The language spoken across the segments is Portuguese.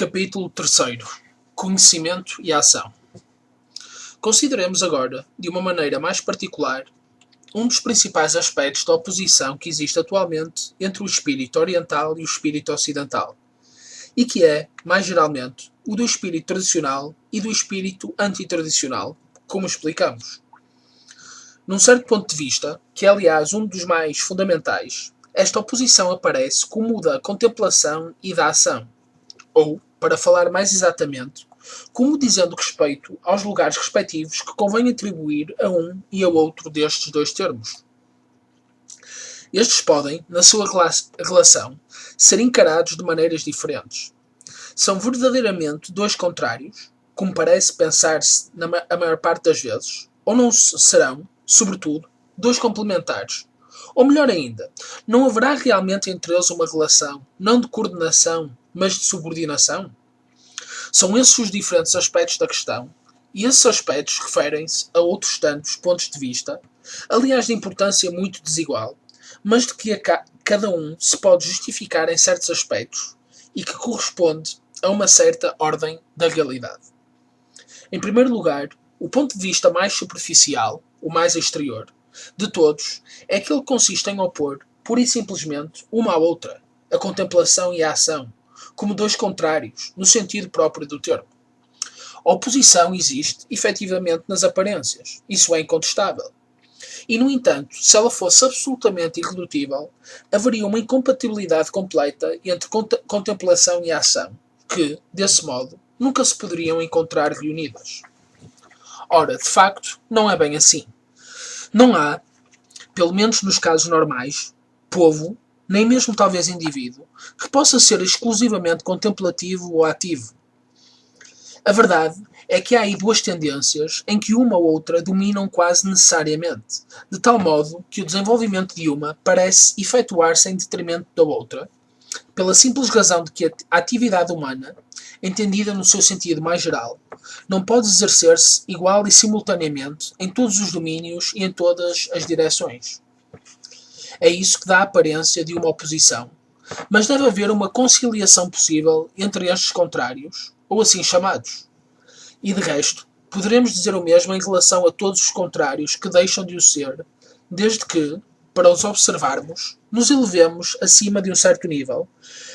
Capítulo 3. Conhecimento e ação. Consideremos agora, de uma maneira mais particular, um dos principais aspectos da oposição que existe atualmente entre o espírito oriental e o espírito ocidental, e que é, mais geralmente, o do espírito tradicional e do espírito antitradicional, como explicamos. Num certo ponto de vista, que é aliás um dos mais fundamentais, esta oposição aparece como o da contemplação e da ação, ou, para falar mais exatamente, como dizendo respeito aos lugares respectivos que convém atribuir a um e ao outro destes dois termos. Estes podem, na sua relação, ser encarados de maneiras diferentes. São verdadeiramente dois contrários, como parece pensar-se a maior parte das vezes, ou não serão, sobretudo, dois complementares. Ou melhor ainda, não haverá realmente entre eles uma relação, não de coordenação, mas de subordinação? São esses os diferentes aspectos da questão, e esses aspectos referem-se a outros tantos pontos de vista, aliás de importância muito desigual, mas de que cada um se pode justificar em certos aspectos, e que corresponde a uma certa ordem da realidade. Em primeiro lugar, o ponto de vista mais superficial, o mais exterior, de todos, é aquele que consiste em opor, pura e simplesmente, uma à outra, a contemplação e a ação, como dois contrários, no sentido próprio do termo. A oposição existe, efetivamente, nas aparências. Isso é incontestável. E, no entanto, se ela fosse absolutamente irredutível, haveria uma incompatibilidade completa entre contemplação e ação, que, desse modo, nunca se poderiam encontrar reunidas. Ora, de facto, não é bem assim. Não há, pelo menos nos casos normais, povo, nem mesmo talvez indivíduo, que possa ser exclusivamente contemplativo ou ativo. A verdade é que há aí duas tendências em que uma ou outra dominam quase necessariamente, de tal modo que o desenvolvimento de uma parece efetuar-se em detrimento da outra, pela simples razão de que a atividade humana, entendida no seu sentido mais geral, não pode exercer-se igual e simultaneamente em todos os domínios e em todas as direções. É isso que dá a aparência de uma oposição, mas deve haver uma conciliação possível entre estes contrários, ou assim chamados. E de resto, poderemos dizer o mesmo em relação a todos os contrários que deixam de o ser, desde que, para os observarmos, nos elevemos acima de um certo nível,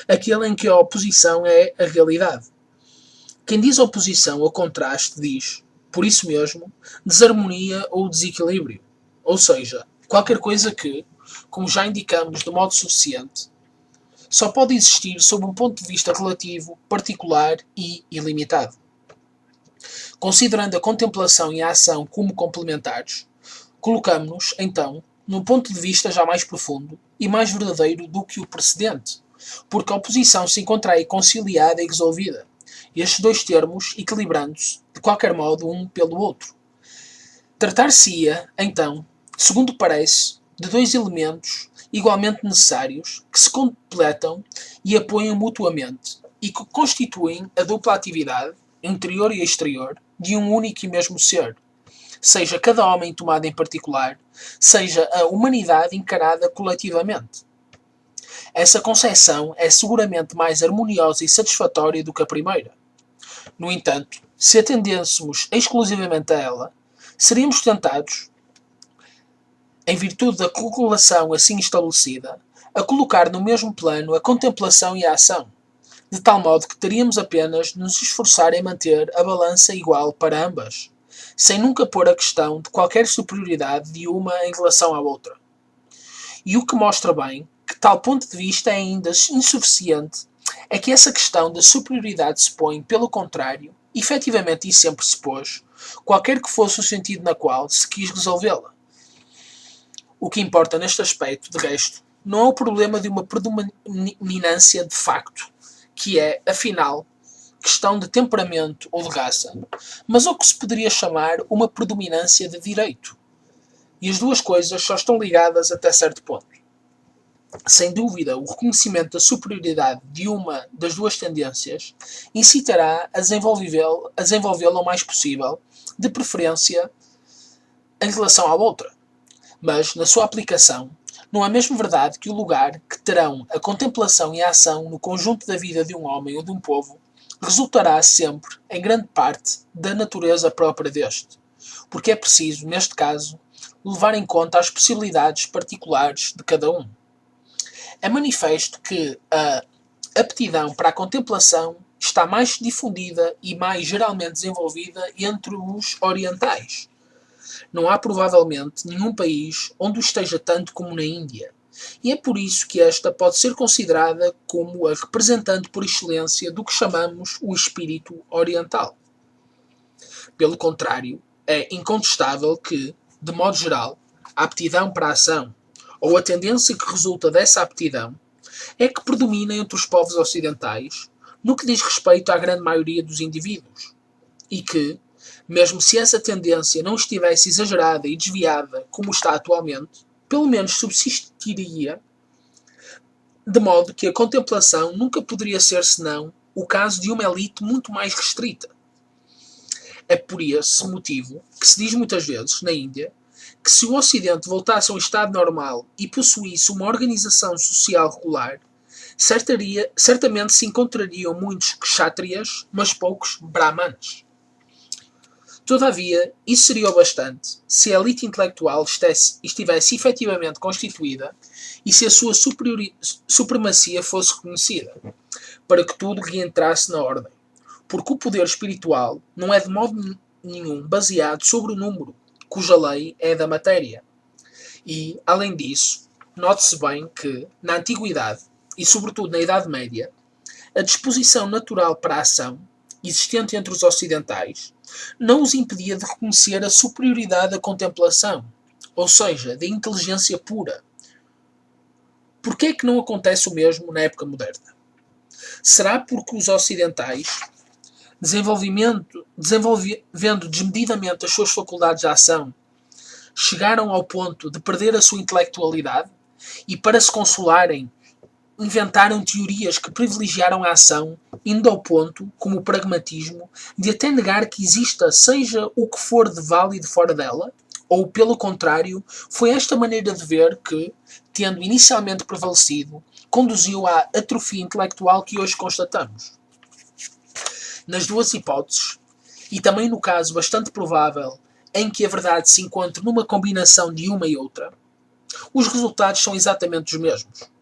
aquele em que a oposição é a realidade. Quem diz oposição ou contraste diz, por isso mesmo, desarmonia ou desequilíbrio, ou seja, qualquer coisa que, como já indicamos de modo suficiente, só pode existir sob um ponto de vista relativo, particular e ilimitado. Considerando a contemplação e a ação como complementares, colocamos-nos, então, num ponto de vista já mais profundo e mais verdadeiro do que o precedente, porque a oposição se encontra aí conciliada e resolvida, e estes dois termos equilibrando-se, de qualquer modo, um pelo outro. Tratar-se-ia, então, segundo parece, de dois elementos igualmente necessários que se completam e apoiam mutuamente e que constituem a dupla atividade, interior e exterior, de um único e mesmo ser, seja cada homem tomado em particular, seja a humanidade encarada coletivamente. Essa concepção é seguramente mais harmoniosa e satisfatória do que a primeira. No entanto, se atendêssemos exclusivamente a ela, seríamos tentados, em virtude da correlação assim estabelecida, a colocar no mesmo plano a contemplação e a ação, de tal modo que teríamos apenas de nos esforçar em manter a balança igual para ambas, sem nunca pôr a questão de qualquer superioridade de uma em relação à outra. E o que mostra bem que tal ponto de vista é ainda insuficiente é que essa questão da superioridade se põe, pelo contrário, efetivamente e sempre se pôs, qualquer que fosse o sentido na qual se quis resolvê-la. O que importa neste aspecto, de resto, não é o problema de uma predominância de facto, que é, afinal, questão de temperamento ou de raça, mas o que se poderia chamar uma predominância de direito. E as duas coisas só estão ligadas até certo ponto. Sem dúvida, o reconhecimento da superioridade de uma das duas tendências incitará a desenvolvê-la o mais possível, de preferência em relação à outra. Mas, na sua aplicação, Não é mesmo verdade que o lugar que terão a contemplação e a ação no conjunto da vida de um homem ou de um povo resultará sempre, em grande parte, da natureza própria deste? Porque é preciso, neste caso, levar em conta as possibilidades particulares de cada um. É manifesto que a aptidão para a contemplação está mais difundida e mais geralmente desenvolvida entre os orientais. Não há provavelmente nenhum país onde o esteja tanto como na Índia, e é por isso que esta pode ser considerada como a representante por excelência do que chamamos o espírito oriental. Pelo contrário, é incontestável que, de modo geral, a aptidão para a ação, ou a tendência que resulta dessa aptidão, é que predomina entre os povos ocidentais no que diz respeito à grande maioria dos indivíduos, e que, mesmo se essa tendência não estivesse exagerada e desviada como está atualmente, pelo menos subsistiria, de modo que a contemplação nunca poderia ser senão o caso de uma elite muito mais restrita. É por esse motivo que se diz muitas vezes, na Índia, que se o Ocidente voltasse a um estado normal e possuísse uma organização social regular, certamente se encontrariam muitos kshatriyas, mas poucos brahmanes. Todavia, isso seria o bastante se a elite intelectual estivesse efetivamente constituída e se a sua supremacia fosse reconhecida, para que tudo reentrasse na ordem. Porque o poder espiritual não é de modo nenhum baseado sobre o número, cuja lei é da matéria. E, além disso, note-se bem que, na Antiguidade, e sobretudo na Idade Média, a disposição natural para a ação, existente entre os ocidentais, não os impedia de reconhecer a superioridade da contemplação, ou seja, da inteligência pura. Por que é que não acontece o mesmo na época moderna? Será porque os ocidentais, desenvolvendo desmedidamente as suas faculdades de ação, chegaram ao ponto de perder a sua intelectualidade e, para se consolarem, inventaram teorias que privilegiaram a ação, indo ao ponto, como o pragmatismo, de até negar que exista seja o que for de válido fora dela? Ou, pelo contrário, foi esta maneira de ver que, tendo inicialmente prevalecido, conduziu à atrofia intelectual que hoje constatamos? Nas duas hipóteses, e também no caso bastante provável em que a verdade se encontre numa combinação de uma e outra, os resultados são exatamente os mesmos.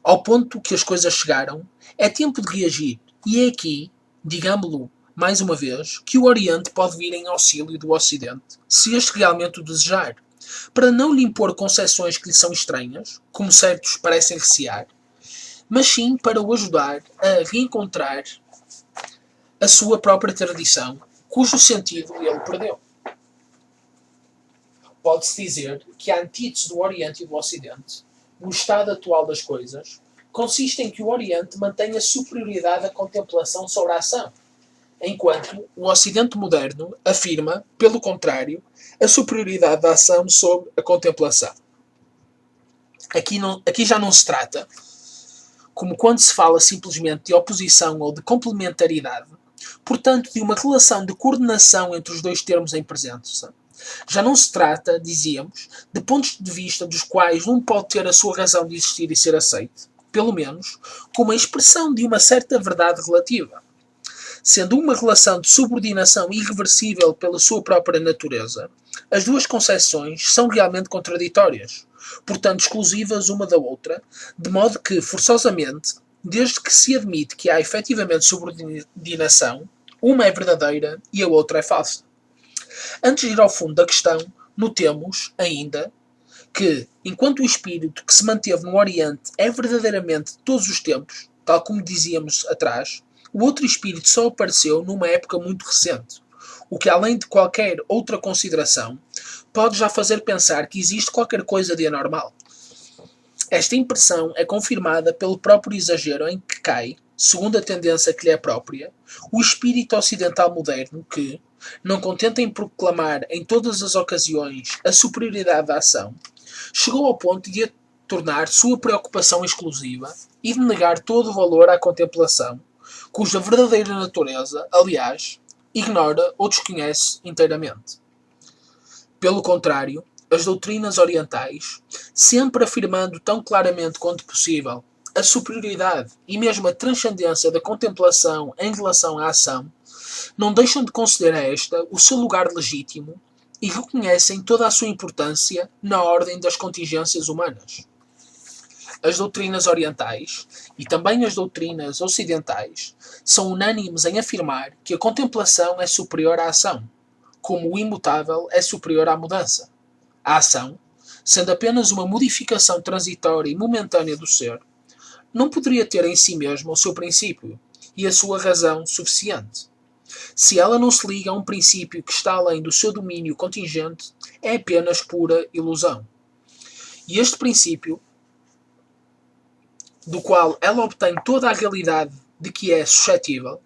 Ao ponto que as coisas chegaram, é tempo de reagir, e é aqui, digamo-lo mais uma vez, que o Oriente pode vir em auxílio do Ocidente, se este realmente o desejar, para não lhe impor concepções que lhe são estranhas, como certos parecem recear, mas sim para o ajudar a reencontrar a sua própria tradição, cujo sentido ele perdeu. Pode-se dizer que a antítese do Oriente e do Ocidente, no estado atual das coisas, consiste em que o Oriente mantém a superioridade da contemplação sobre a ação, enquanto o Ocidente moderno afirma, pelo contrário, a superioridade da ação sobre a contemplação. Aqui já não se trata, como quando se fala simplesmente de oposição ou de complementaridade, portanto de uma relação de coordenação entre os dois termos em presença. Já não se trata, dizíamos, de pontos de vista dos quais um pode ter a sua razão de existir e ser aceito, pelo menos, como a expressão de uma certa verdade relativa. Sendo uma relação de subordinação irreversível pela sua própria natureza, as duas concepções são realmente contraditórias, portanto exclusivas uma da outra, de modo que, forçosamente, desde que se admite que há efetivamente subordinação, uma é verdadeira e a outra é falsa. Antes de ir ao fundo da questão, notemos, ainda, que, enquanto o espírito que se manteve no Oriente é verdadeiramente de todos os tempos, tal como dizíamos atrás, o outro espírito só apareceu numa época muito recente, o que, além de qualquer outra consideração, pode já fazer pensar que existe qualquer coisa de anormal. Esta impressão é confirmada pelo próprio exagero em que cai, segundo a tendência que lhe é própria, o espírito ocidental moderno que, não contente em proclamar em todas as ocasiões a superioridade da ação, chegou ao ponto de a tornar sua preocupação exclusiva e de negar todo o valor à contemplação, cuja verdadeira natureza, aliás, ignora ou desconhece inteiramente. Pelo contrário, as doutrinas orientais, sempre afirmando tão claramente quanto possível a superioridade e mesmo a transcendência da contemplação em relação à ação, não deixam de considerar esta o seu lugar legítimo e reconhecem toda a sua importância na ordem das contingências humanas. As doutrinas orientais e também as doutrinas ocidentais são unânimes em afirmar que a contemplação é superior à ação, como o imutável é superior à mudança. A ação, sendo apenas uma modificação transitória e momentânea do ser, não poderia ter em si mesma o seu princípio e a sua razão suficiente. Se ela não se liga a um princípio que está além do seu domínio contingente, é apenas pura ilusão. E este princípio, do qual ela obtém toda a realidade de que é suscetível,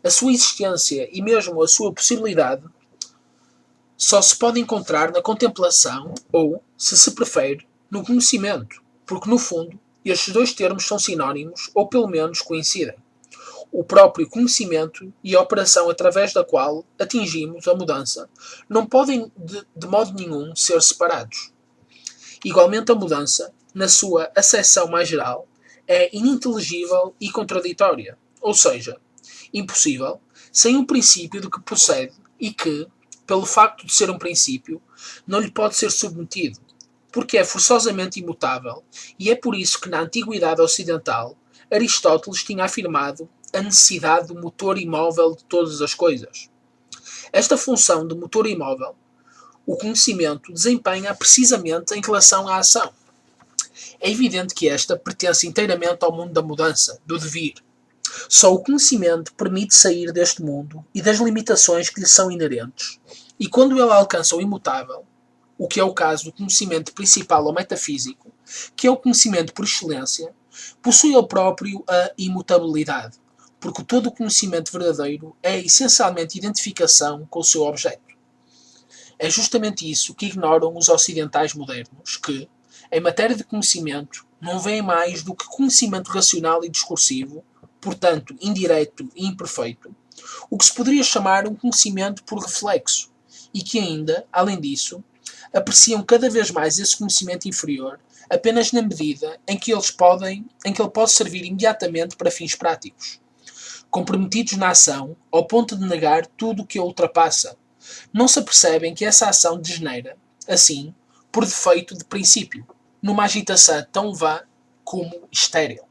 a sua existência e mesmo a sua possibilidade, só se pode encontrar na contemplação ou, se prefere, no conhecimento, porque no fundo estes dois termos são sinónimos ou pelo menos coincidem. O próprio conhecimento e a operação através da qual atingimos a mudança não podem de modo nenhum ser separados. Igualmente a mudança, na sua acessão mais geral, é ininteligível e contraditória, ou seja, impossível, sem um princípio do que procede e que, pelo facto de ser um princípio, não lhe pode ser submetido, porque é forçosamente imutável, e é por isso que na Antiguidade Ocidental Aristóteles tinha afirmado a necessidade do motor imóvel de todas as coisas. Esta função de motor imóvel, o conhecimento desempenha precisamente em relação à ação. É evidente que esta pertence inteiramente ao mundo da mudança, do devir. Só o conhecimento permite sair deste mundo e das limitações que lhe são inerentes. E quando ele alcança o imutável, o que é o caso do conhecimento principal ou metafísico, que é o conhecimento por excelência, possui ele próprio a imutabilidade, porque todo o conhecimento verdadeiro é essencialmente identificação com o seu objeto. É justamente isso que ignoram os ocidentais modernos, que, em matéria de conhecimento, não veem mais do que conhecimento racional e discursivo, portanto indireto e imperfeito, o que se poderia chamar um conhecimento por reflexo, e que ainda, além disso, apreciam cada vez mais esse conhecimento inferior apenas na medida em que ele pode servir imediatamente para fins práticos. Comprometidos na ação, ao ponto de negar tudo o que a ultrapassa, não se apercebem que essa ação degenera, assim, por defeito de princípio, numa agitação tão vã como estéril.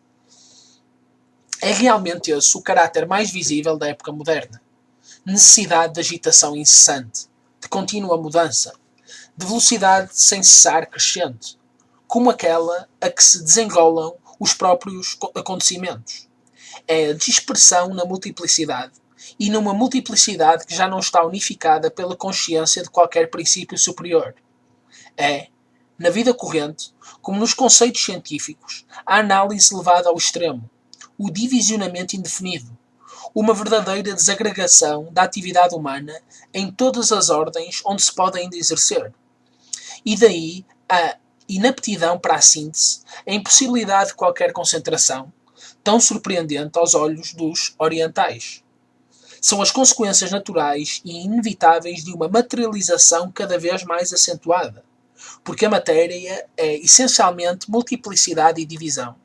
É realmente esse o caráter mais visível da época moderna. Necessidade de agitação incessante, de contínua mudança, de velocidade sem cessar crescente, como aquela a que se desenrolam os próprios acontecimentos. É a dispersão na multiplicidade, e numa multiplicidade que já não está unificada pela consciência de qualquer princípio superior. É, na vida corrente, como nos conceitos científicos, a análise levada ao extremo, o divisionamento indefinido, uma verdadeira desagregação da atividade humana em todas as ordens onde se pode ainda exercer. E daí a inaptidão para a síntese, a impossibilidade de qualquer concentração, tão surpreendente aos olhos dos orientais. São as consequências naturais e inevitáveis de uma materialização cada vez mais acentuada, porque a matéria é essencialmente multiplicidade e divisão,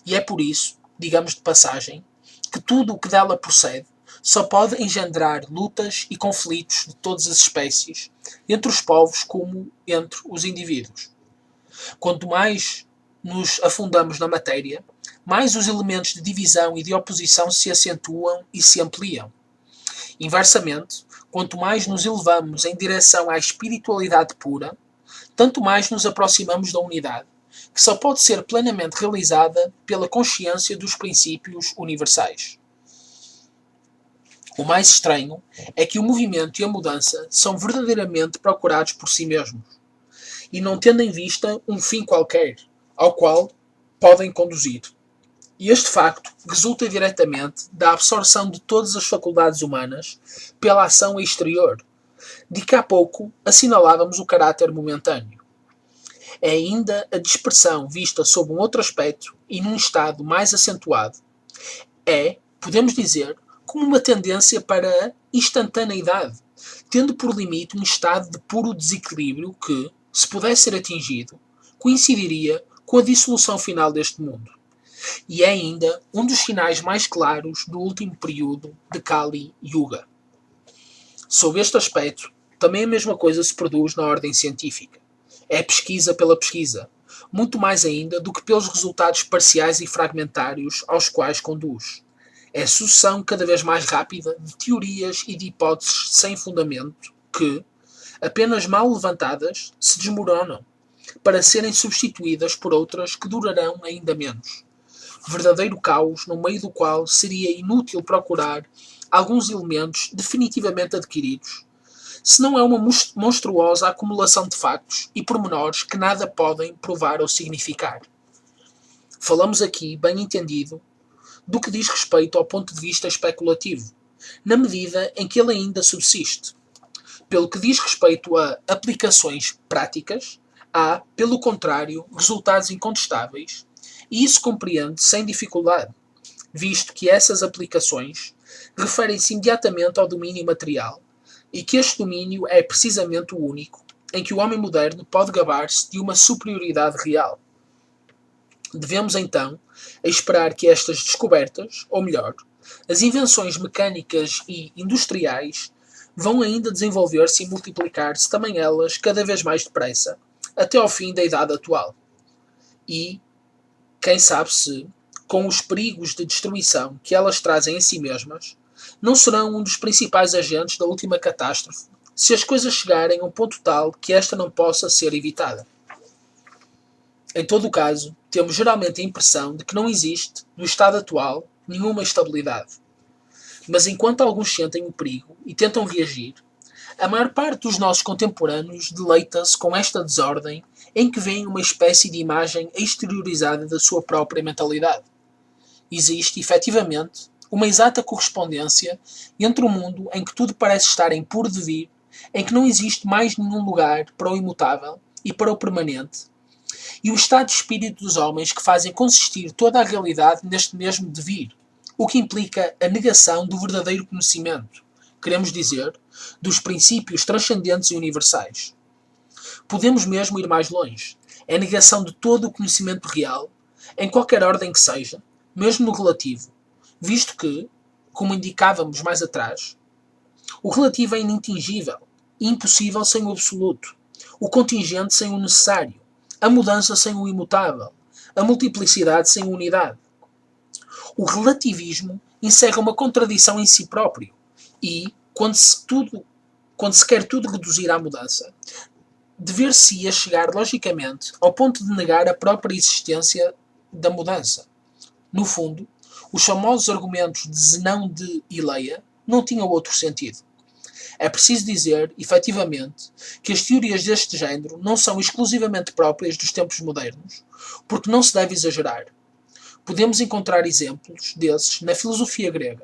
e é por isso, digamos de passagem, que tudo o que dela procede só pode engendrar lutas e conflitos de todas as espécies, entre os povos como entre os indivíduos. Quanto mais nos afundamos na matéria, mais os elementos de divisão e de oposição se acentuam e se ampliam. Inversamente, quanto mais nos elevamos em direção à espiritualidade pura, tanto mais nos aproximamos da unidade, que só pode ser plenamente realizada pela consciência dos princípios universais. O mais estranho é que o movimento e a mudança são verdadeiramente procurados por si mesmos, e não tendo em vista um fim qualquer, ao qual podem conduzir. E este facto resulta diretamente da absorção de todas as faculdades humanas pela ação exterior, de que há pouco assinalávamos o caráter momentâneo. É ainda a dispersão vista sob um outro aspecto e num estado mais acentuado. É, podemos dizer, como uma tendência para a instantaneidade, tendo por limite um estado de puro desequilíbrio que, se pudesse ser atingido, coincidiria com a dissolução final deste mundo. E é ainda um dos sinais mais claros do último período de Kali Yuga. Sob este aspecto, também a mesma coisa se produz na ordem científica. É pesquisa pela pesquisa, muito mais ainda do que pelos resultados parciais e fragmentários aos quais conduz. É a sucessão cada vez mais rápida de teorias e de hipóteses sem fundamento que, apenas mal levantadas, se desmoronam, para serem substituídas por outras que durarão ainda menos. Verdadeiro caos no meio do qual seria inútil procurar alguns elementos definitivamente adquiridos, se não é uma monstruosa acumulação de factos e pormenores que nada podem provar ou significar. Falamos aqui, bem entendido, do que diz respeito ao ponto de vista especulativo, na medida em que ele ainda subsiste. Pelo que diz respeito a aplicações práticas, há, pelo contrário, resultados incontestáveis, e isso compreende sem dificuldade, visto que essas aplicações referem-se imediatamente ao domínio material, e que este domínio é precisamente o único em que o homem moderno pode gabar-se de uma superioridade real. Devemos, então, esperar que estas descobertas, ou melhor, as invenções mecânicas e industriais, vão ainda desenvolver-se e multiplicar-se também elas cada vez mais depressa, até ao fim da idade atual. E, quem sabe se, com os perigos de destruição que elas trazem em si mesmas, não serão um dos principais agentes da última catástrofe, se as coisas chegarem a um ponto tal que esta não possa ser evitada. Em todo o caso, temos geralmente a impressão de que não existe, no estado atual, nenhuma estabilidade. Mas enquanto alguns sentem o perigo e tentam reagir, a maior parte dos nossos contemporâneos deleita-se com esta desordem em que vêem uma espécie de imagem exteriorizada da sua própria mentalidade. Existe, efetivamente, uma exata correspondência entre o mundo em que tudo parece estar em puro devir, em que não existe mais nenhum lugar para o imutável e para o permanente, e o estado de espírito dos homens que fazem consistir toda a realidade neste mesmo devir, o que implica a negação do verdadeiro conhecimento, queremos dizer, dos princípios transcendentes e universais. Podemos mesmo ir mais longe. É a negação de todo o conhecimento real, em qualquer ordem que seja, mesmo no relativo, visto que, como indicávamos mais atrás, o relativo é inatingível e impossível sem o absoluto, o contingente sem o necessário, a mudança sem o imutável, a multiplicidade sem a unidade. O relativismo encerra uma contradição em si próprio e, quando se quer tudo reduzir à mudança, dever-se-ia chegar logicamente ao ponto de negar a própria existência da mudança. No fundo, os famosos argumentos de Zenão de Ileia não tinham outro sentido. É preciso dizer, efetivamente, que as teorias deste género não são exclusivamente próprias dos tempos modernos, porque não se deve exagerar. Podemos encontrar exemplos desses na filosofia grega,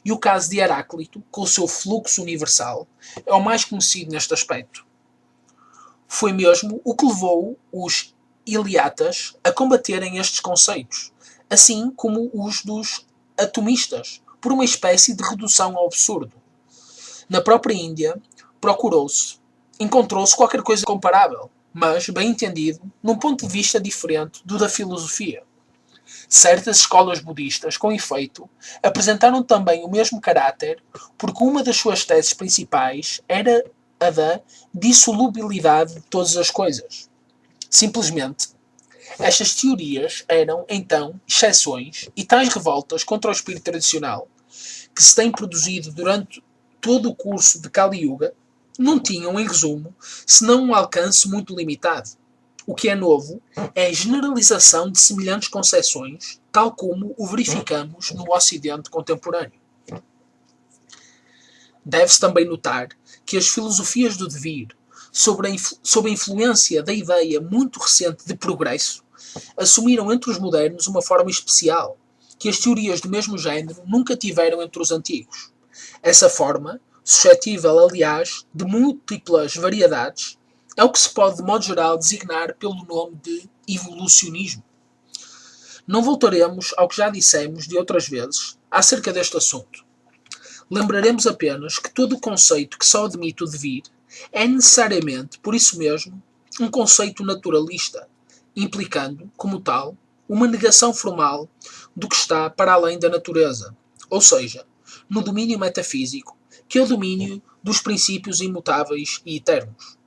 e o caso de Heráclito, com o seu fluxo universal, é o mais conhecido neste aspecto. Foi mesmo o que levou os Iliatas a combaterem estes conceitos, assim como os dos atomistas, por uma espécie de redução ao absurdo. Na própria Índia, encontrou-se qualquer coisa comparável, mas, bem entendido, num ponto de vista diferente do da filosofia. Certas escolas budistas, com efeito, apresentaram também o mesmo caráter, porque uma das suas teses principais era a da dissolubilidade de todas as coisas. Simplesmente, estas teorias eram, então, exceções e tais revoltas contra o espírito tradicional, que se têm produzido durante todo o curso de Kali Yuga, não tinham, em resumo, senão um alcance muito limitado. O que é novo é a generalização de semelhantes concepções, tal como o verificamos no Ocidente contemporâneo. Deve-se também notar que as filosofias do devir, sob a influência da ideia muito recente de progresso, assumiram entre os modernos uma forma especial, que as teorias do mesmo género nunca tiveram entre os antigos. Essa forma, suscetível, aliás, de múltiplas variedades, é o que se pode, de modo geral, designar pelo nome de evolucionismo. Não voltaremos ao que já dissemos de outras vezes acerca deste assunto. Lembraremos apenas que todo o conceito que só admite o devir é necessariamente, por isso mesmo, um conceito naturalista, implicando, como tal, uma negação formal do que está para além da natureza, ou seja, no domínio metafísico, que é o domínio dos princípios imutáveis e eternos.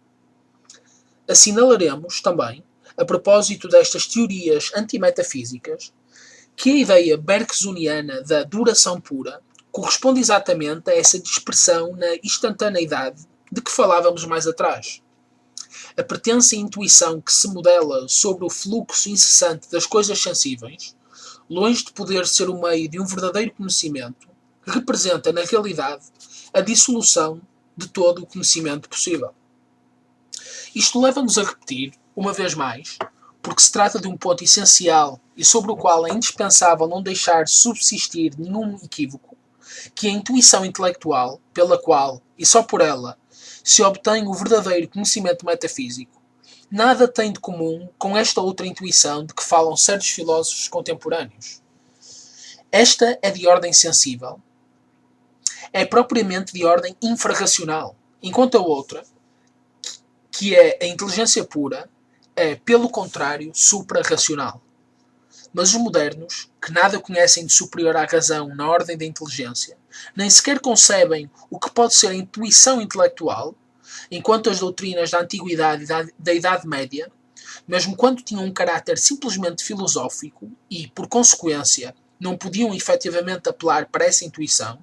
Assinalaremos também, a propósito destas teorias antimetafísicas, que a ideia bergsoniana da duração pura corresponde exatamente a essa dispersão na instantaneidade de que falávamos mais atrás. A pretensa intuição que se modela sobre o fluxo incessante das coisas sensíveis, longe de poder ser o meio de um verdadeiro conhecimento, representa, na realidade, a dissolução de todo o conhecimento possível. Isto leva-nos a repetir, uma vez mais, porque se trata de um ponto essencial e sobre o qual é indispensável não deixar subsistir nenhum equívoco, que a intuição intelectual, pela qual, e só por ela, se obtém o verdadeiro conhecimento metafísico, nada tem de comum com esta outra intuição de que falam certos filósofos contemporâneos. Esta é de ordem sensível, é propriamente de ordem infrarracional, enquanto a outra, que é a inteligência pura, é, pelo contrário, suprarracional. Mas os modernos, que nada conhecem de superior à razão na ordem da inteligência, nem sequer concebem o que pode ser a intuição intelectual, enquanto as doutrinas da Antiguidade e da Idade Média, mesmo quando tinham um caráter simplesmente filosófico e, por consequência, não podiam efetivamente apelar para essa intuição,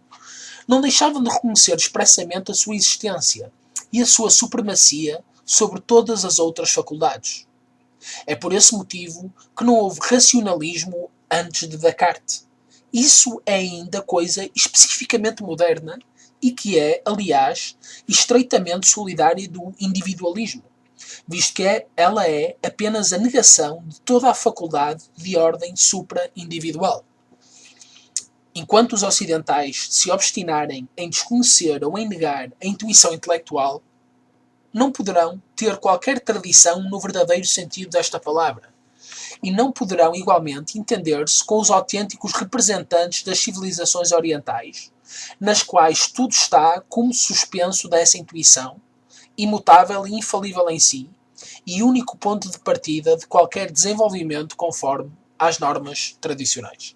não deixavam de reconhecer expressamente a sua existência e a sua supremacia sobre todas as outras faculdades. É por esse motivo que não houve racionalismo antes de Descartes. Isso é ainda coisa especificamente moderna e que é, aliás, estreitamente solidária do individualismo, visto que ela é apenas a negação de toda a faculdade de ordem supra-individual. Enquanto os ocidentais se obstinarem em desconhecer ou em negar a intuição intelectual, não poderão ter qualquer tradição no verdadeiro sentido desta palavra, e não poderão igualmente entender-se com os autênticos representantes das civilizações orientais, nas quais tudo está como suspenso dessa intuição, imutável e infalível em si, e único ponto de partida de qualquer desenvolvimento conforme às normas tradicionais.